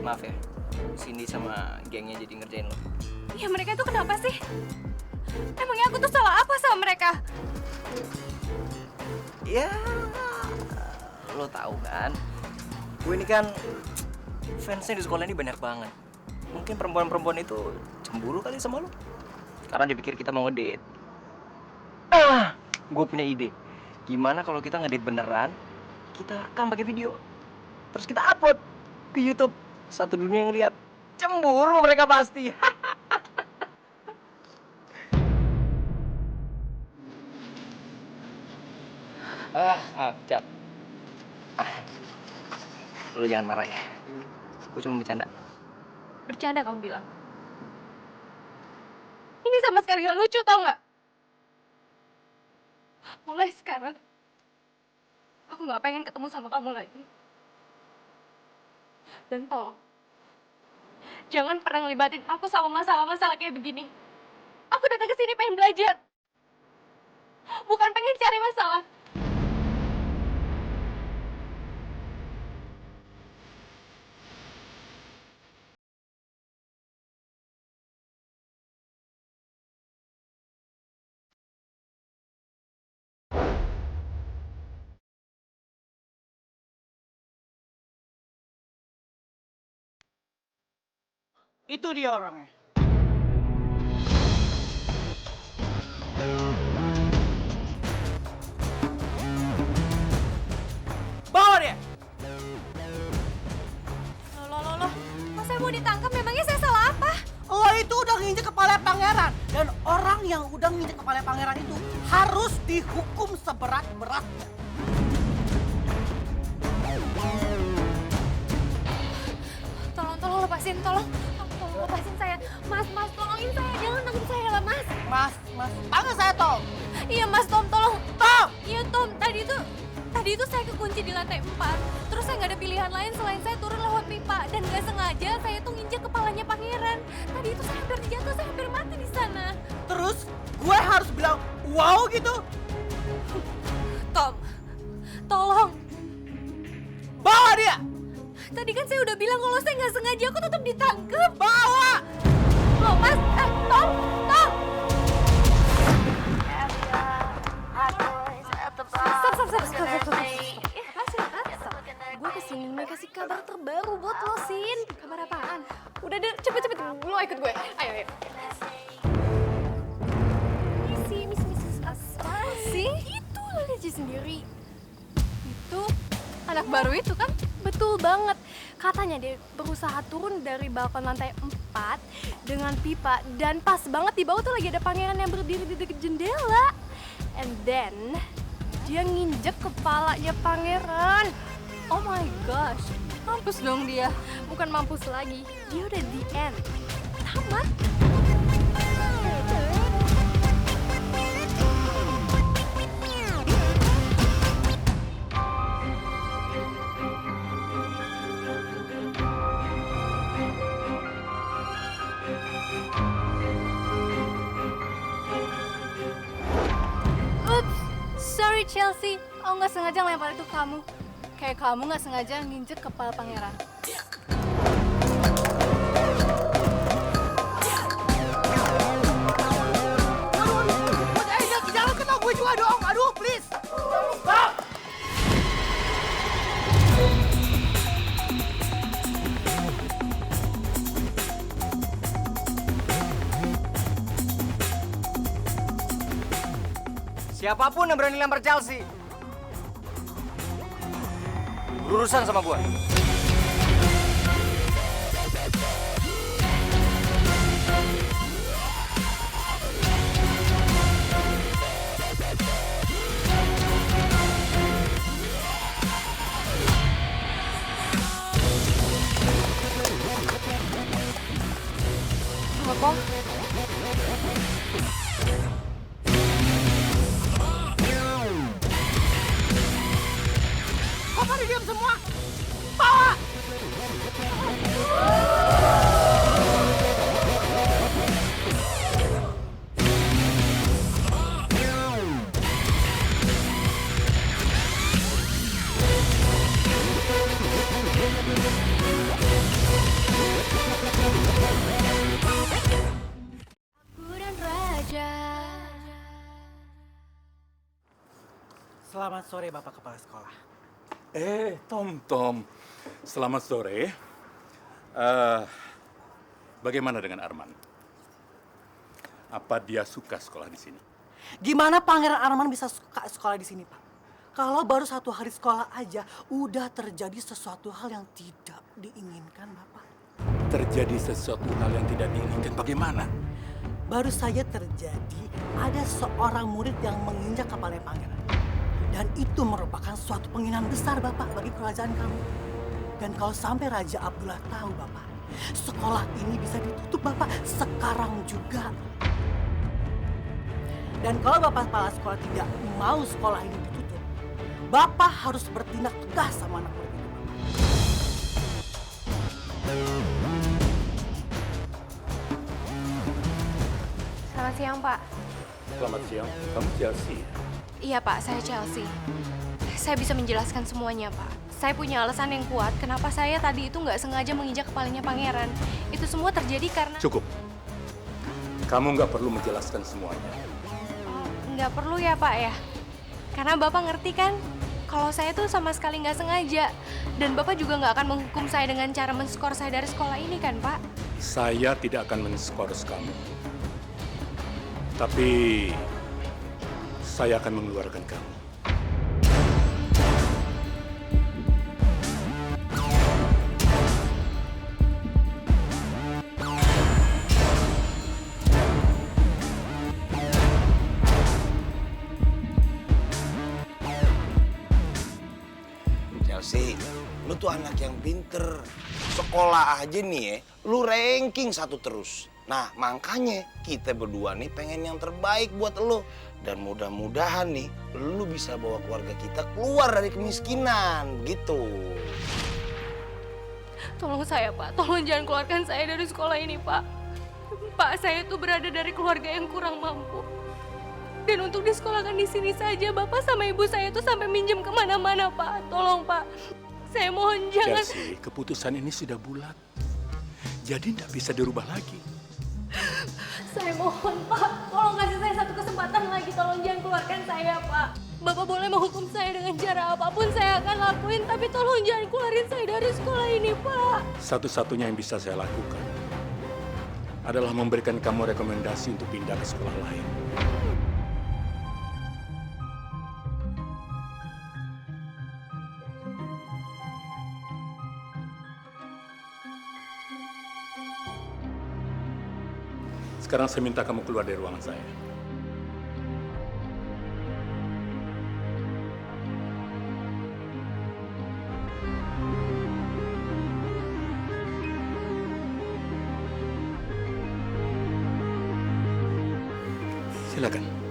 Maaf ya, Cindy sama gengnya jadi ngerjain lo. Ya mereka tuh kenapa sih? Emangnya aku tuh salah apa sama mereka? Ya, lo tahu kan, gue ini kan fansnya di sekolah ini banyak banget. Mungkin perempuan-perempuan itu cemburu kali sama lo. Karena dia pikir kita mau ngedate. Gue punya ide. Gimana kalau kita ngedate beneran, kita rekam pakai video, terus kita upload ke YouTube. Satu dunia yang lihat. Cemburu mereka pasti. Cap. Lu jangan marah ya. Gue cuma bercanda. Bercanda kamu bilang. Ini sama sekali gak lucu, tau gak? Mulai sekarang, aku gak pengen ketemu sama kamu lagi. Dan tolong, jangan pernah ngelibatin aku sama masalah-masalah kayak begini. Aku datang ke sini pengen belajar. Bukan pengen cari masalah. Itu dia orangnya. Bawa dia! Loh. Mas saya mau ditangkap, memangnya saya salah apa? Lo itu udah nginjek kepala pangeran. Dan orang yang udah nginjek kepala pangeran itu harus dihukum seberat-beratnya. Tolong lepasin, tolong lepasin saya. Mas, tolongin saya, jangan tangkap saya lah, Mas. Mas, panggil saya Tom. Iya, Mas, Tom, tolong. Tom! Iya, Tom, tadi itu saya kekunci di lantai 4. Terus saya nggak ada pilihan lain selain saya turun lewat pipa. Dan nggak sengaja saya tuh nginjek kepalanya pangeran. Tadi itu saya hampir jatuh, saya hampir mati di sana. Terus gue harus bilang wow gitu? Tom, tolong. Bawa dia! Tadi kan saya udah bilang kalau saya nggak sengaja, aku tetap ditangkap. Bawa! Loh, Mas, Tom. Stop. Gue kesini mau kasih kabar terbaru buat lo, Sin. Kabar apaan? Udah deh, cepet. Lo ikut gue. Ayo. Miss Asma. Itu lo aja sendiri. Itu anak baru itu kan? Betul banget. Katanya dia berusaha turun dari balkon lantai 4 dengan pipa. Dan pas banget di bawah tuh lagi ada pangeran yang berdiri di dekat jendela. And then, dia nginjek kepalanya pangeran. Oh my gosh, mampus dong dia. Bukan mampus lagi, dia udah di end. Tamat. Oops, sorry Chelsea. Aku nggak sengaja ngelempar itu kamu. Kayak kamu nggak sengaja nginjek kepala pangeran. Aduh, jangan kena gue juga dong. Aduh, please. Stop! Siapapun yang berani lempar Chelsea, berurusan sama gue. Apa? Kok pada diam semua? Bawa! Selamat sore Bapak Kepala Sekolah. Tom. Selamat sore. Bagaimana dengan Arman? Apa dia suka sekolah di sini? Gimana Pangeran Arman bisa suka sekolah di sini, Pak? Kalau baru 1 hari sekolah aja, udah terjadi sesuatu hal yang tidak diinginkan, Bapak. Terjadi sesuatu hal yang tidak diinginkan. Bagaimana? Baru saja terjadi, ada seorang murid yang menginjak kepala Pangeran. Dan itu merupakan suatu penghinaan besar, Bapak, bagi kerajaan kamu. Dan kalau sampai Raja Abdullah tahu, Bapak, sekolah ini bisa ditutup, Bapak, sekarang juga. Dan kalau Bapak kepala sekolah tidak mau sekolah ini ditutup, Bapak harus bertindak tegas sama anak murid itu, Bapak. Selamat siang, Pak. Selamat siang. Kamu Chelsea? Iya, Pak, saya Chelsea. Saya bisa menjelaskan semuanya, Pak. Saya punya alasan yang kuat kenapa saya tadi itu nggak sengaja menginjak kepalanya Pangeran. Itu semua terjadi karena... Cukup. Kamu nggak perlu menjelaskan semuanya. Oh, nggak perlu ya, Pak, ya? Karena Bapak ngerti kan, kalau saya tuh sama sekali nggak sengaja. Dan Bapak juga nggak akan menghukum saya dengan cara men-skor saya dari sekolah ini kan, Pak? Saya tidak akan men-skors kamu. Tapi saya akan mengeluarkan kamu. Chelsea, lu tuh anak yang pinter. Sekolah aja nih ya, lu ranking 1 terus. Nah, makanya kita berdua nih pengen yang terbaik buat lu. Dan mudah-mudahan nih, lu bisa bawa keluarga kita keluar dari kemiskinan, gitu. Tolong saya, Pak. Tolong jangan keluarkan saya dari sekolah ini, Pak. Pak, saya tuh berada dari keluarga yang kurang mampu. Dan untuk disekolahkan di sini saja, Bapak sama Ibu saya tuh sampai minjem kemana-mana, Pak. Tolong, Pak. Saya mohon jangan... Chelsea, keputusan ini sudah bulat. Jadi tidak bisa dirubah lagi. Saya mohon, Pak. Tolong kasih saya 1 kesempatan lagi. Tolong jangan keluarkan saya, Pak. Bapak boleh menghukum saya dengan cara apapun saya akan lakuin. Tapi tolong jangan keluarin saya dari sekolah ini, Pak. Satu-satunya yang bisa saya lakukan adalah memberikan kamu rekomendasi untuk pindah ke sekolah lain. Sekarang saya minta kamu keluar dari ruangan saya. Silakan.